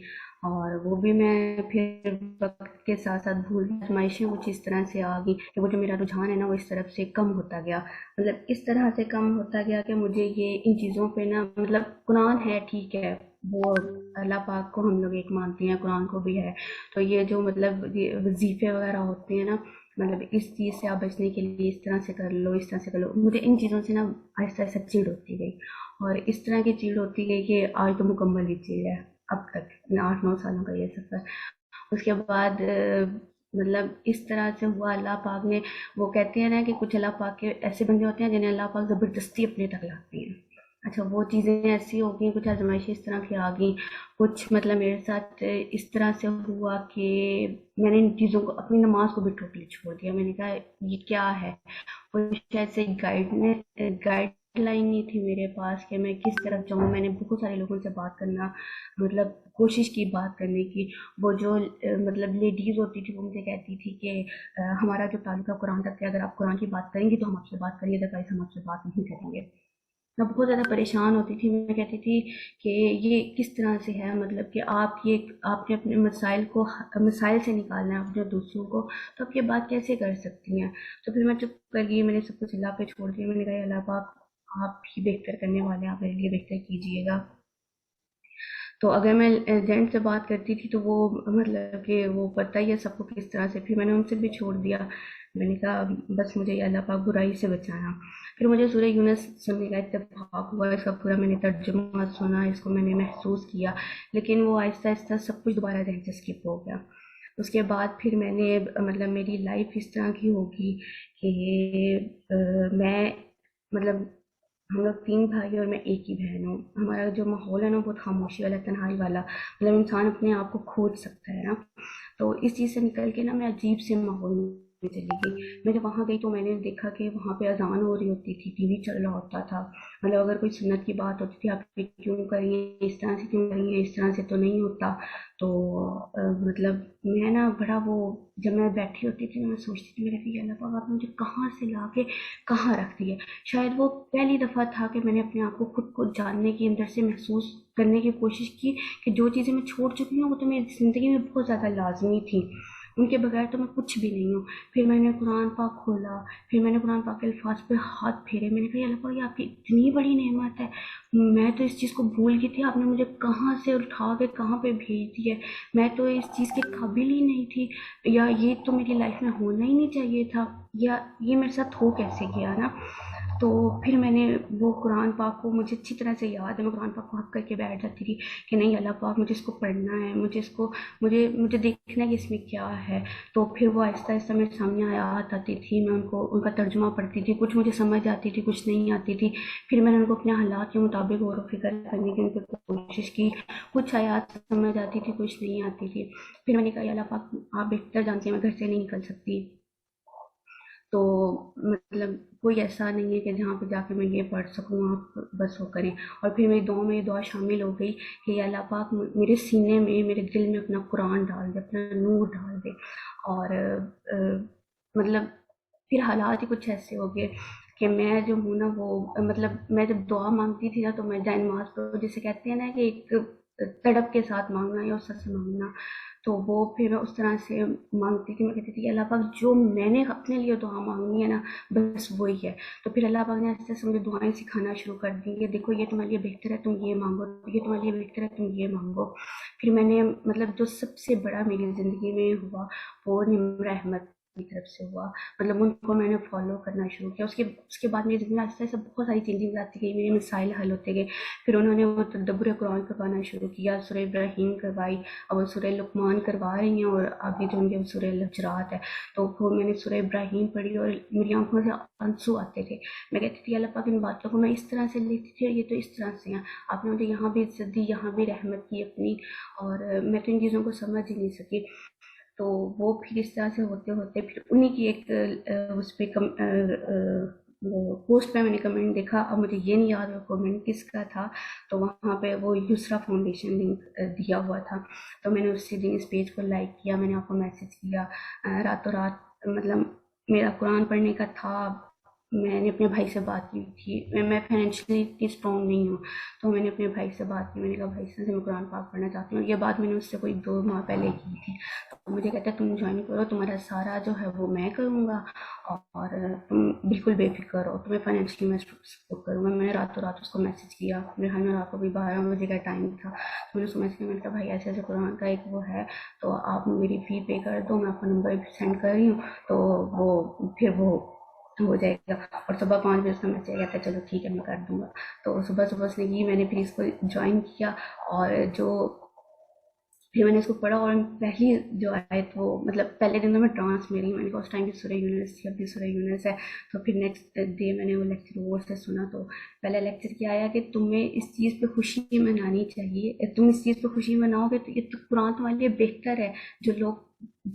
اور وہ بھی میں پھر وقت کے ساتھ ساتھ بھول گئی. آزمائشیں کچھ اس طرح سے آ گئی کہ وہ جو میرا رجحان ہے نا وہ اس طرف سے کم ہوتا گیا. مطلب اس طرح سے کم ہوتا گیا کہ مجھے یہ ان چیزوں پہ نا، مطلب قرآن ہے ٹھیک ہے، وہ اللہ پاک کو ہم لوگ ایک مانتے ہیں، قرآن کو بھی ہے، تو یہ جو مطلب یہ وظیفے وغیرہ ہوتے ہیں نا، مطلب اس چیز سے آپ بچنے کے لیے اس طرح سے کر لو، اس طرح سے کر لو. مجھے ان چیزوں سے نا آہستہ آہستہ چڑ ہوتی گئی، اور اس طرح کی چڑ ہوتی گئی کہ آج تو مکمل ہی چڑ ہے اب تک 8-9 سالوں کا یہ سفر. اس کے بعد مطلب اس طرح سے ہوا، اللہ پاک نے، وہ کہتے ہیں نا کہ کچھ اللہ پاک کے ایسے بندے ہوتے ہیں جنہیں اللہ پاک زبردستی اپنے تک لاتے ہیں. اچھا، وہ چیزیں ایسی ہو گئیں، کچھ آزمائشیں اس طرح کی آ گئیں، کچھ مطلب میرے ساتھ اس طرح سے ہوا کہ میں نے ان چیزوں کو، اپنی نماز کو بھی ٹوٹلی چھوڑ دیا. میں نے کہا یہ کیا ہے، وہ شاید سے گائیڈ لائن نہیں تھی میرے پاس کہ میں کس طرف جاؤں. میں نے بہت سارے لوگوں سے بات کرنا، مطلب کوشش کی بات کرنے کی. وہ جو مطلب لیڈیز ہوتی تھی وہ مجھے کہتی تھی کہ ہمارا جو تعلق ہے قرآن تک ہے، اگر آپ قرآن کی بات کریں گی تو ہم آپ سے بات کریں گے، ادروائز ہم آپ سے بات نہیں کریں گے. میں بہت زیادہ پریشان ہوتی تھی. میں کہتی تھی کہ یہ کس طرح سے ہے، مطلب کہ آپ نے اپنے مسائل سے نکالنا ہے اپنے دوسروں کو، تو آپ یہ بات کیسے کر سکتی ہیں. تو پھر میں چپ کر گئی، میں نے سب کچھ اللہ پہ چھوڑ دیا. میں نے کہا اللہ پاک آپ ہی بہتر کرنے والے ہیں، آپ میرے لیے بہتر کیجیے گا. تو اگر میں جینٹ سے بات کرتی تھی تو وہ مطلب کہ وہ پتہ ہی ہے سب کو کس طرح سے، پھر میں نے ان سے بھی چھوڑ دیا. میں نے کہا بس مجھے یہ اللہ پاک برائی سے بچانا. پھر مجھے سورہ یونس سننے کا اتفاق ہوا، اس کا پورا میں نے ترجمہ سنا، اس کو میں نے محسوس کیا، لیکن وہ آہستہ آہستہ سب کچھ دوبارہ ذہن سے اسکپ ہو گیا. اس کے بعد پھر میں نے مطلب میری لائف اس طرح کی ہوگی کہ میں مطلب ہم لوگ 3 بھائی اور میں ایک ہی بہن ہوں. ہمارا جو ماحول ہے نا بہت خاموشی والا، تنہائی والا، مطلب انسان اپنے آپ کو کھوج سکتا ہے نا. تو اس چیز سے نکل کے نا میں عجیب سے ماحول میں چلی گئی. میں جب وہاں گئی تو میں نے دیکھا کہ وہاں پہ اذان ہو رہی ہوتی تھی، ٹی وی چل رہا ہوتا تھا، مطلب اگر کوئی سنت کی بات ہوتی تھی، آپ یہ کیوں کری ہیں، اس طرح سے کیوں کری ہیں، اس طرح سے تو نہیں ہوتا. تو مطلب میں نا بڑا وہ، جب میں بیٹھی ہوتی تھی میں سوچتی تھی میرے کہ اللہ پاک آپ نے مجھے کہاں سے لا کے کہاں رکھ دیا. شاید وہ پہلی دفعہ تھا کہ میں نے اپنے آپ کو خود کو جاننے کی، اندر سے محسوس کرنے کی کوشش کی کہ جو چیزیں میں چھوڑ چکی ہوں وہ تو میری زندگی میں بہت زیادہ لازمی تھی. ان کے بغیر تو میں کچھ بھی نہیں ہوں۔ پھر میں نے قرآن پاک کھولا، پھر میں نے قرآن پاک کے الفاظ پہ ہاتھ پھیرے، میں نے کہا یا اللہ پاک یہ آپ کی اتنی بڑی نعمت ہے، میں تو اس چیز کو بھول گئی تھی، آپ نے مجھے کہاں سے اٹھا کے کہاں پہ بھیج دیا ہے، میں تو اس چیز کے قابل ہی نہیں تھی، یا یہ تو میری لائف میں ہونا ہی نہیں چاہیے تھا، یا یہ میرے ساتھ ہو کیسے گیا نا۔ تو پھر میں نے وہ قرآن پاک کو، مجھے اچھی طرح سے یاد ہے، میں قرآن پاک کو حق کر کے بیٹھ جاتی تھی کہ نہیں اللہ پاک مجھے اس کو پڑھنا ہے، مجھے دیکھنا ہے کہ اس میں کیا ہے۔ تو پھر وہ آہستہ آہستہ میرے سامنے آیات آتی تھی، میں ان کا ترجمہ پڑھتی تھی، کچھ مجھے سمجھ آتی تھی، کچھ نہیں آتی تھی، پھر میں نے ان کو اپنے حالات کے مطابق غور و فکر کرنے کی ان کو کوشش کی، کچھ آیات سمجھ آتی تھی، کچھ نہیں آتی تھی۔ پھر میں نے کہا یا اللہ پاک آپ بہتر جانتے ہیں، میں گھر سے نہیں نکل سکتی، تو مطلب کوئی ایسا نہیں ہے کہ جہاں پہ جا کے میں یہ پڑھ سکوں، آپ بس وہ کریں۔ اور پھر میری دعا میں یہ دعا شامل ہو گئی کہ یا اللہ پاک میرے سینے میں، میرے دل میں اپنا قرآن ڈال دے، اپنا نور ڈال دے۔ اور مطلب پھر حالات ہی کچھ ایسے ہو گئے کہ میں جو ہوں نا وہ مطلب میں جب دعا مانگتی تھی نا تو میں جائے نماز پہ جسے کہتے ہیں نا کہ ایک تڑپ کے ساتھ مانگنا یا اس سے مانگنا، تو وہ پھر میں اس طرح سے مانگتی تھی، میں کہتی تھی کہ اللہ پاک جو میں نے اپنے لیے دعا مانگنی ہے نا بس وہی ہے۔ تو پھر اللہ پاک نے ایسے سے مجھے دعائیں سکھانا شروع کر دی کہ دیکھو یہ تمہارے لیے بہتر ہے، تم یہ مانگو، یہ تمہارے لیے بہتر ہے، تم یہ مانگو۔ پھر میں نے مطلب جو سب سے بڑا میری زندگی میں ہوا وہ نمر احمد کی طرف سے ہوا، مطلب ان کو میں نے فالو کرنا شروع کیا۔ اس کے بعد میری زندگی میں آہستہ آہستہ بہت ساری چینجنگ آتی گئی، میرے مسائل حل ہوتے گئے۔ پھر انہوں نے وہ تدبر قرآن کروانا شروع کیا، سورہ ابراہیم کروائی، اب وہ سورہ لقمان کروا رہی ہیں، اور آگے جو ان کے سورہ الحجرات ہے، تو وہ میں نے سورہ ابراہیم پڑھی اور میری آنکھوں سے آنسو آتے تھے۔ میں کہتی تھی اللہ پاک ان باتوں کو میں اس طرح سے لیتی تھی اور یہ تو اس طرح سے ہیں، آپ نے مجھے یہاں بھی عزت دی، یہاں بھی رحمت کی اپنی، اور میں تو ان چیزوں کو سمجھ ہی نہیں سکی۔ تو وہ پھر اس طرح سے ہوتے ہوتے پھر انہی کی ایک اس پہ پوسٹ پہ میں نے کمنٹ دیکھا، اب مجھے یہ نہیں یاد وہ کمنٹ کس کا تھا، تو وہاں پہ وہ یسرا فاؤنڈیشن لنک دیا ہوا تھا، تو میں نے اسی دن اس پیج کو لائک کیا، میں نے آپ کو میسج کیا راتوں رات، مطلب میرا قرآن پڑھنے کا تھا، میں نے اپنے بھائی سے بات کی تھی، میں فائنینشلی اتنی اسٹرانگ نہیں ہوں، تو میں نے اپنے بھائی سے بات کی، میں نے کہا بھائی سے میں قرآن پاک پڑھنا چاہتی ہوں، یہ بات میں نے اس سے کوئی 2 ماہ پہلے کی تھی، تو مجھے کہتا ہے تم جوائن کرو، تمہارا سارا جو ہے وہ میں کروں گا، اور تم بالکل بے فکر ہو، تمہیں فائنینشلی میں سپورٹ کروں گا۔ میں نے راتوں رات اس کو میسج کیا، میرے خیال میں رات کو بھی 12 بجے کا ٹائم تھا، تو میں نے اس کو میسج کیا، میں نے کہا بھائی ایسے ایسے قرآن کا ایک وہ ہے، تو آپ میری فی پے کر دو، میں آپ کا نمبر سینڈ کر رہی ہوں، تو وہ پھر وہ ہو جائے گا۔ اور صبح 5 بجے اس کا میسج آیا تھا چلو ٹھیک ہے میں کر دوں گا، تو صبح اس نے کی، میں نے پھر اس کو جوائن کیا، اور پھر میں نے اس کو پڑھا، اور پہلی جو آیت وہ مطلب پہلے دن میں ٹرانس میں رہی، میں نے کہا اس ٹائم کی سورہ یونس تھی، اب بھی سورہ یونس ہے، تو پھر نیکسٹ ڈے میں نے وہ لیکچر غور سے سنا، تو پہلا لیکچر کیا آیا کہ تمہیں اس چیز پہ خوشی منانی چاہیے، تم اس چیز پہ خوشی مناؤ گے تو یہ تو قرآن تمہارے لیے بہتر ہے جو لوگ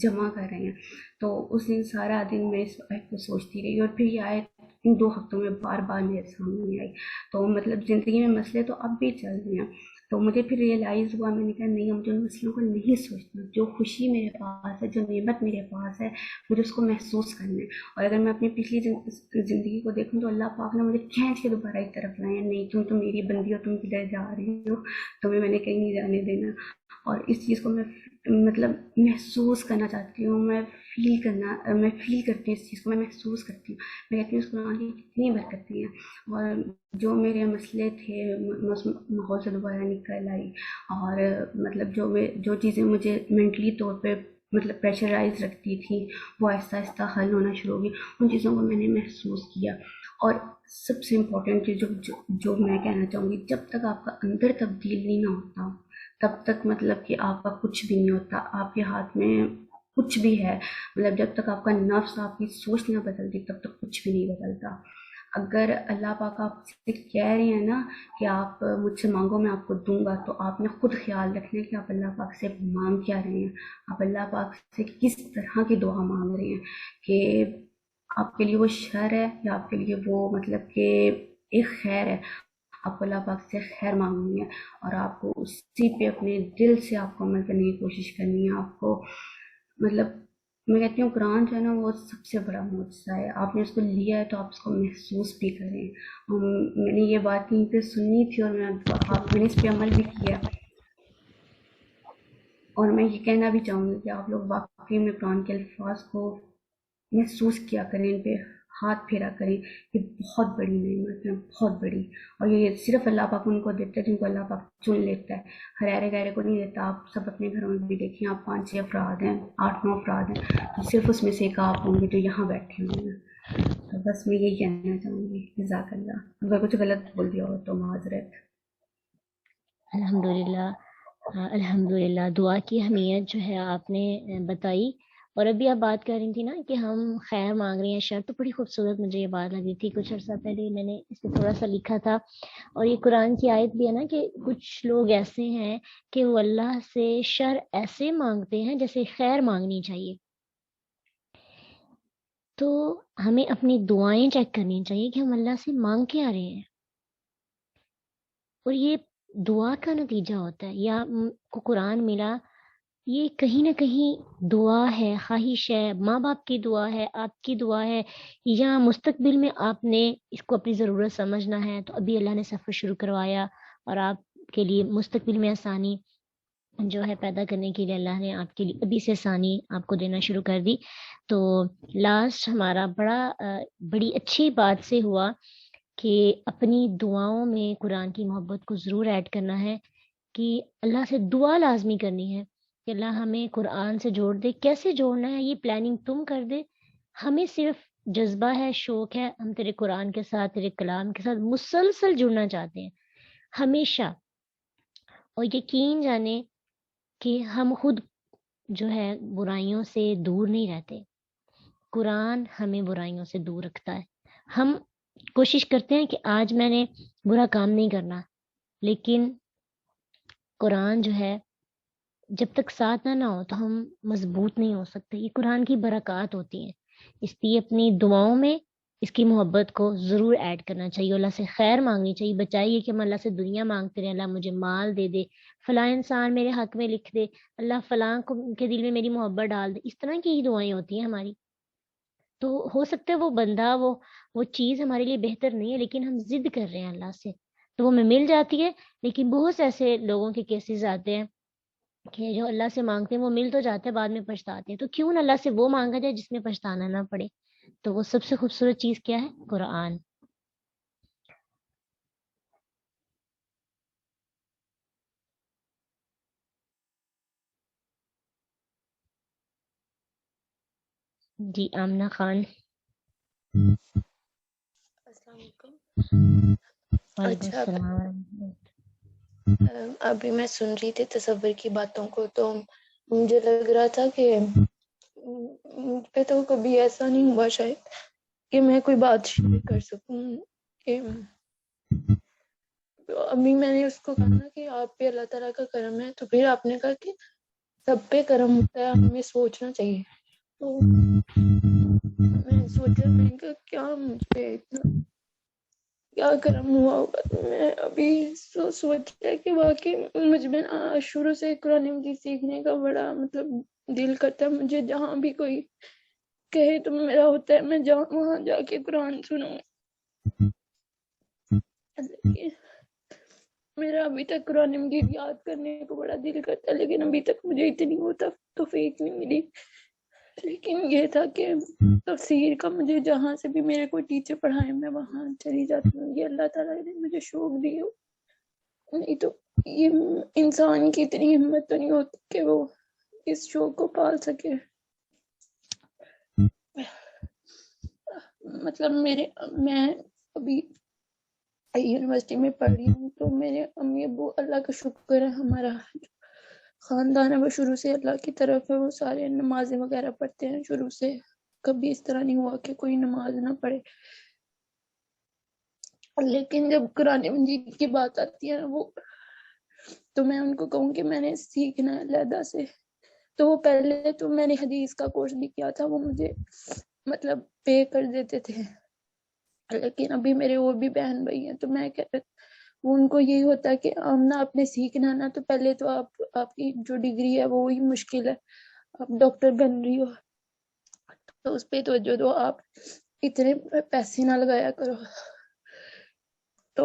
جمع کر رہے ہیں۔ تو اس دن سارا دن میں اس آیت کو سوچتی رہی، اور پھر یہ آیت ان 2 ہفتوں میں بار بار میرے سامنے آئی، تو مطلب زندگی میں مسئلے تو اب بھی چل رہے ہیں، تو مجھے پھر ریئلائز ہوا، میں نے کہا نہیں مجھے ان مسئلوں کو نہیں سوچنا، جو خوشی میرے پاس ہے، جو نعمت میرے پاس ہے، مجھے اس کو محسوس کرنا ہے۔ اور اگر میں اپنی پچھلی زندگی کو دیکھوں تو اللہ پاک نے مجھے کھینچ کے دوبارہ ایک طرف لائے ہیں، نہیں تم تو میری بندی ہو، تم کدھر جا رہی ہو، تمہیں میں نے کہیں نہیں جانے دینا۔ اور اس چیز کو میں مطلب محسوس کرنا چاہتی ہوں، میں فیل کرتی ہوں اس چیز کو، میں محسوس کرتی ہوں، میں کہتی ہوں اس قرآن کی کتنی برکتیں ہیں، اور جو میرے مسئلے تھے میں اس ماحول سے دوبارہ نکل آئی، اور مطلب جو چیزیں مجھے مینٹلی طور پہ مطلب پریشرائز رکھتی تھی وہ آہستہ آہستہ حل ہونا شروع ہوگی، ان چیزوں کو میں نے محسوس کیا۔ اور سب سے امپورٹنٹ چیز جو میں کہنا چاہوں گی، جب تک آپ کا اندر تبدیل نہیں نہ ہوتا تب تک مطلب کہ آپ کا کچھ بھی نہیں ہوتا، آپ کے ہاتھ میں کچھ بھی ہے، مطلب جب تک آپ کا نفس، آپ کی سوچ نہ بدلتی تب تک کچھ بھی نہیں بدلتا۔ اگر اللہ پاک آپ سے کہہ رہے ہیں نا کہ آپ مجھ سے مانگو میں آپ کو دوں گا، تو آپ نے خود خیال رکھنا ہے کہ آپ اللہ پاک سے مانگ کیا رہے ہیں، آپ اللہ پاک سے کس طرح کی دعا مانگ رہے ہیں، کہ آپ کے لیے وہ شر ہے یا آپ کے لیے وہ مطلب کہ ایک خیر ہے۔ آپ کو اللہ پاک سے خیر مانگنی ہے، اور آپ کو اسی پہ اپنے دل سے آپ کو عمل کرنے کی کوشش کرنی ہے۔ آپ کو مطلب میں کہتی ہوں قرآن جو ہے نا وہ سب سے بڑا معجزہ ہے، آپ نے اس کو لیا ہے تو آپ اس کو محسوس بھی کریں۔ میں نے یہ بات کہیں پہ سنی تھی اور میں نے اس پہ عمل بھی کیا۔ اور میں یہ کہنا بھی چاہوں گی کہ آپ لوگ واقعی میں قرآن کے الفاظ کو محسوس کیا کریں، ان پہ ہاتھ پھیرا کریں. یہ بہت بڑی نعمت ہے، بہت بڑی. اور یہ صرف اللہ پاک ان کو دیتا ہے جن کو اللہ پاک چن لیتا ہے، ہر گہرے کو نہیں دیتا. آپ سب اپنے گھروں میں بھی دیکھیں، آپ 5-6 افراد ہیں، 8-9 افراد ہیں، تو صرف اس میں سے ایک آپ ہوں گے جو یہاں بیٹھے ہوئے ہیں. تو بس میں یہی کہنا چاہوں گی. جزاک اللہ. اگر کچھ غلط بول دیا ہو تو معذرت. الحمدللہ. الحمدللہ دعا کی اہمیت جو ہے آپ نے بتائی. اور ابھی آپ بات کر رہی تھی نا کہ ہم خیر مانگ رہے ہیں شر، تو بڑی خوبصورت مجھے یہ بات لگی تھی. کچھ عرصہ پہلے میں نے اس پہ تھوڑا سا لکھا تھا، اور یہ قرآن کی آیت بھی ہے نا کہ کچھ لوگ ایسے ہیں کہ وہ اللہ سے شر ایسے مانگتے ہیں جیسے خیر مانگنی چاہیے. تو ہمیں اپنی دعائیں چیک کرنی چاہیے کہ ہم اللہ سے مانگ کے آ رہے ہیں، اور یہ دعا کا نتیجہ ہوتا ہے. یا کو قرآن ملا، یہ کہیں نہ کہیں دعا ہے، خواہش ہے، ماں باپ کی دعا ہے، آپ کی دعا ہے، یا مستقبل میں آپ نے اس کو اپنی ضرورت سمجھنا ہے تو ابھی اللہ نے سفر شروع کروایا اور آپ کے لیے مستقبل میں آسانی جو ہے پیدا کرنے کے لیے اللہ نے آپ کے لیے ابھی سے آسانی آپ کو دینا شروع کر دی. تو لاسٹ ہمارا بڑی اچھی بات سے ہوا کہ اپنی دعاؤں میں قرآن کی محبت کو ضرور ایڈ کرنا ہے، کہ اللہ سے دعا لازمی کرنی ہے کہ اللہ ہمیں قرآن سے جوڑ دے. کیسے جوڑنا ہے یہ پلاننگ تم کر دے، ہمیں صرف جذبہ ہے، شوق ہے، ہم تیرے قرآن کے ساتھ، تیرے کلام کے ساتھ مسلسل جڑنا چاہتے ہیں ہمیشہ. اور یقین جانے کہ ہم خود جو ہے برائیوں سے دور نہیں رہتے، قرآن ہمیں برائیوں سے دور رکھتا ہے. ہم کوشش کرتے ہیں کہ آج میں نے برا کام نہیں کرنا، لیکن قرآن جو ہے جب تک ساتھ نہ ہو تو ہم مضبوط نہیں ہو سکتے. یہ قرآن کی برکات ہوتی ہیں، اس لیے اپنی دعاؤں میں اس کی محبت کو ضرور ایڈ کرنا چاہیے. اللہ سے خیر مانگنی چاہیے. بچائیے کہ ہم اللہ سے دنیا مانگتے رہیں، اللہ مجھے مال دے دے، فلاں انسان میرے حق میں لکھ دے، اللہ فلاں کو کے دل میں میری محبت ڈال دے. اس طرح کی ہی دعائیں ہوتی ہیں ہماری. تو ہو سکتا ہے وہ بندہ وہ چیز ہمارے لیے بہتر نہیں ہے، لیکن ہم ضد کر رہے ہیں اللہ سے تو وہ ہمیں مل جاتی ہے. لیکن بہت سے ایسے لوگوں کے کیسز آتے ہیں کہ جو اللہ سے مانگتے ہیں وہ مل تو جاتے ہیں، بعد میں پچھتاتے ہیں. تو کیوں نہ اللہ سے وہ مانگا جائے جس میں پچھتانا نہ پڑے. تو وہ سب سے خوبصورت چیز کیا ہے؟ قرآن. جی آمنہ خان. السلام علیکم. وعلیکم اچھا، السلام. ابھی میں سن رہی تھی تصور کی باتوں کو، تو مجھے لگ رہا تھا کہ مجھ پہ تو کبھی ایسا نہیں ہوا شاید کہ میں کوئی بات شیئر کر سکوں کہ ابھی میں نے اس کو کہا نا کہ آپ پہ اللہ تعالیٰ کا کرم ہے، تو پھر آپ نے کہا کہ سب پہ کرم ہوتا ہے، ہمیں سوچنا چاہیے. تو میں سوچا، میں نے کہا کیا مجھ پہ اتنا کیا کرم ہوا ہوگا. تو میں ابھی سوچا کہ واقعی مجھ میں شروع سے قرآن مجید سیکھنے کا بڑا دل کرتا ہے. مجھے جہاں بھی کوئی کہے تو میرا ہوتا ہے میں وہاں جا کے قرآن سنوں. میرا ابھی تک قرآن مجید یاد کرنے کو بڑا دل کرتا ہے، لیکن ابھی تک مجھے اتنی توفیق نہیں ملی. لیکن یہ تھا کہ تفسیر کا مجھے جہاں سے بھی میرے کوئی ٹیچر پڑھائے میں وہاں چلی جاتی ہوں. یہ اللہ تعالیٰ نے مجھے شوق دی ہو، نہیں تو یہ انسان کی اتنی ہمت تو نہیں ہوتی کہ وہ اس شوق کو پال سکے. میں ابھی یونیورسٹی میں پڑھ رہی ہوں، تو میرے امی ابو، اللہ کا شکر ہے، ہمارا خاندان ہے وہ شروع سے اللہ کی طرف ہے، وہ سارے نمازیں وغیرہ پڑھتے ہیں شروع سے. کبھی اس طرح نہیں ہوا کہ کوئی نماز نہ پڑھے. لیکن جب قرآن مجید کی بات آتی ہے وہ تو میں ان کو کہوں کہ میں نے سیکھنا ہے علیحدہ سے. تو وہ پہلے تو میں نے حدیث کا کورس بھی کیا تھا، وہ مجھے پے کر دیتے تھے. لیکن ابھی میرے اور بھی بہن بھائی ہیں، تو میں ان کو یہی ہوتا ہے کہ آمنہ آپ نے سیکھنا نا، تو پہلے تو آپ کی جو ڈگری ہے وہی مشکل ہے، آپ ڈاکٹر بن رہی ہو تو اس پہ توجہ دو، آپ اتنے پیسے نہ لگایا کرو. تو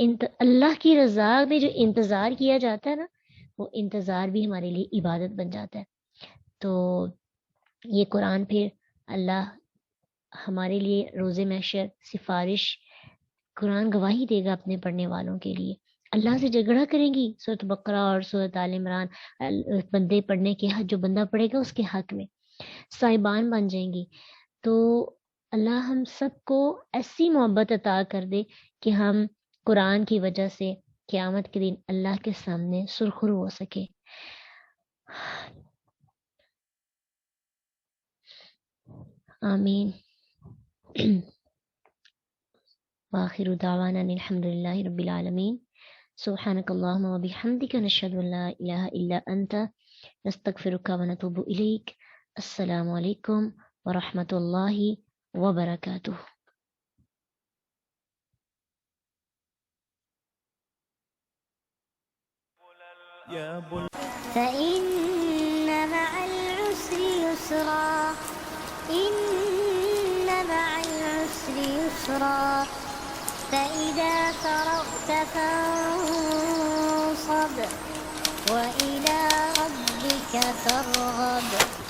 اللہ کی رضا میں جو انتظار کیا جاتا ہے نا، وہ انتظار بھی ہمارے لیے عبادت بن جاتا ہے. تو یہ قرآن پھر اللہ ہمارے لیے روز محشر سفارش، قرآن گواہی دے گا اپنے پڑھنے والوں کے لیے. اللہ سے جھگڑا کریں گی سورۃ بقرہ اور سورۃ آل عمران، بندے پڑھنے کے حق، جو بندہ پڑھے گا اس کے حق میں صاحبان بن جائیں گی. تو اللہ ہم سب کو ایسی محبت عطا کر دے کہ ہم قرآن کی وجہ سے قیامت کے دن اللہ کے سامنے سرخرو ہو سکے. آمین. وآخر دعوانا الحمد للہ رب العالمین. سبحانک اللہم وبحمدک نشہد ان لا الہ الا انت نستغفرک ونتوب الیک. السلام علیکم ورحمۃ اللہ وبرکاتہ. فإن مع العسر يسرا إن مع العسر يسرا فإذا فرغت فانصب وإلى ربك فارغب.